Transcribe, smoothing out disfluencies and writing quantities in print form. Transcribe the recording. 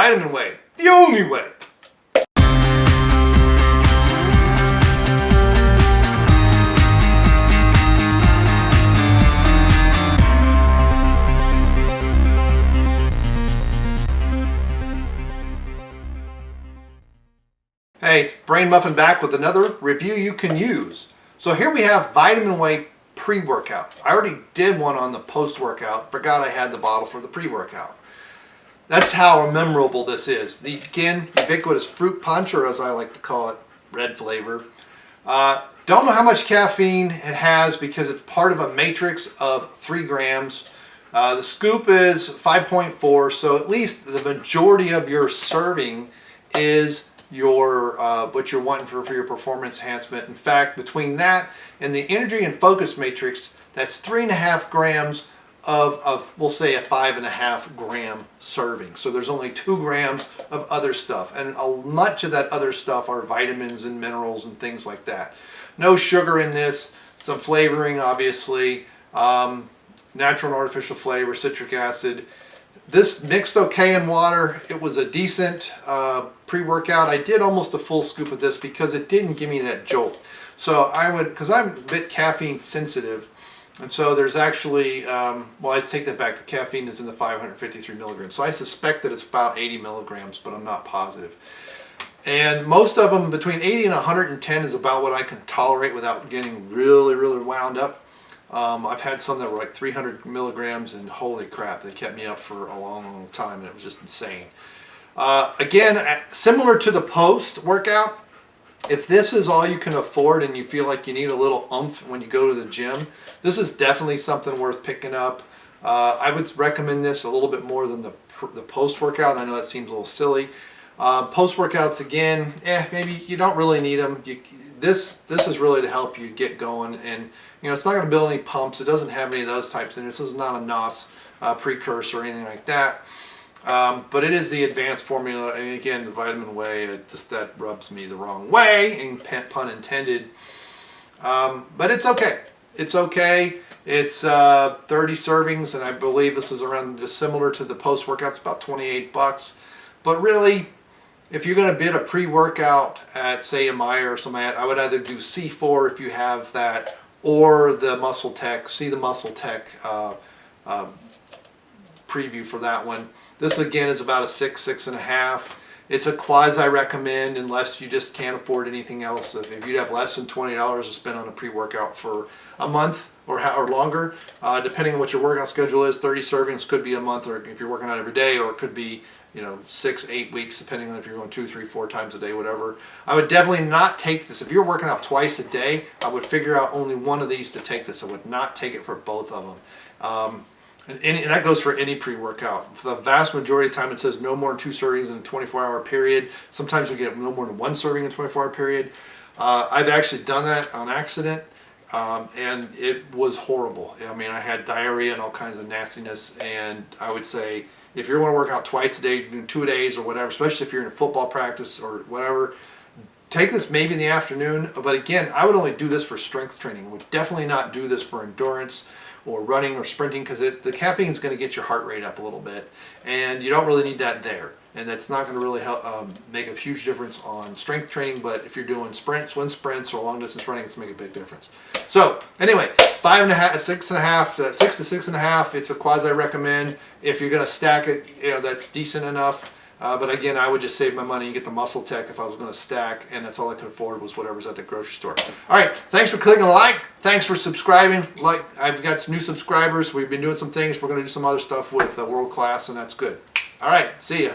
Vitamin Whey, the only way. Hey, it's Brain Muffin back with another review you can use. So here we have Vitamin Whey pre-workout. I already did one on the post-workout. Forgot I had the bottle for the pre-workout. That's how memorable this is. The, again, ubiquitous fruit punch, or as I like to call it, red flavor. Don't know how much caffeine it has because it's part of a matrix of 3 grams. The scoop is 5.4, so at least the majority of your serving is your what you're wanting for your performance enhancement. In fact, between that and the energy and focus matrix, that's 3.5 grams of we'll say a 5.5 gram serving. So there's only 2 grams of other stuff, and much of that other stuff are vitamins and minerals and things like that. No sugar in this, some flavoring obviously, natural and artificial flavor, citric acid. This mixed okay in water. It was a decent pre-workout. I did almost a full scoop of this because it didn't give me that jolt. So I would, because I'm a bit caffeine sensitive, and so there's actually, well, I take that back. The caffeine is in the 553 milligrams. So I suspect that it's about 80 milligrams, but I'm not positive. And most of them, between 80 and 110 is about what I can tolerate without getting really, really wound up. I've had some that were like 300 milligrams, and holy crap, they kept me up for a long, long time, and it was just insane. Again, similar to the post-workout, if this is all you can afford and you feel like you need a little oomph when you go to the gym, this is definitely something worth picking up. I would recommend this a little bit more than the post-workout. I know that seems a little silly. Post-workouts, again, maybe you don't really need them. This is really to help you get going, and you know, it's not going to build any pumps. It doesn't have any of those types in it. This is not a NOS precursor or anything like that. But it is the advanced formula, and again, the Vitamin Whey, that rubs me the wrong way, and pun intended. But it's okay. It's okay. It's 30 servings, and I believe this is around just similar to the post-workout. It's about 28 bucks. But really, if you're going to bid a pre-workout at, say, a Meijer or something, I would either do C4 if you have that, or the Muscle Tech. See the Muscle Tech preview for that one. This again is about a 6, 6.5. It's a quasi recommend unless you just can't afford anything else. If you'd have less than $20 to spend on a pre-workout for a month or longer, depending on what your workout schedule is, 30 servings could be a month, or if you're working out every day, or it could be, you know, 6, 8 weeks, depending on if you're going 2, 3, 4 times a day, whatever. I would definitely not take this. If you're working out twice a day, I would figure out only one of these to take this. I would not take it for both of them. And that goes for any pre-workout. For the vast majority of the time, it says no more than 2 servings in a 24-hour period. Sometimes you get no more than 1 serving in a 24-hour period. I've actually done that on accident, and it was horrible. I mean, I had diarrhea and all kinds of nastiness, and I would say, if you're going to work out twice a day, 2 days or whatever, especially if you're in a football practice or whatever, take this maybe in the afternoon. But again, I would only do this for strength training. I would definitely not do this for endurance or running or sprinting, because the caffeine is going to get your heart rate up a little bit, and you don't really need that there. And that's not going to really help make a huge difference on strength training. But if you're doing sprints, wind sprints, or long distance running, it's make a big difference. So anyway, 5.5, 6.5, 6 to 6.5. It's a quasi recommend. If you're going to stack it, you know, that's decent enough. But again, I would just save my money and get the Muscle Tech if I was going to stack, and that's all I could afford was whatever's at the grocery store. All right, thanks for clicking like. Thanks for subscribing. I've got some new subscribers. We've been doing some things. We're going to do some other stuff with World Class, and that's good. All right, see ya.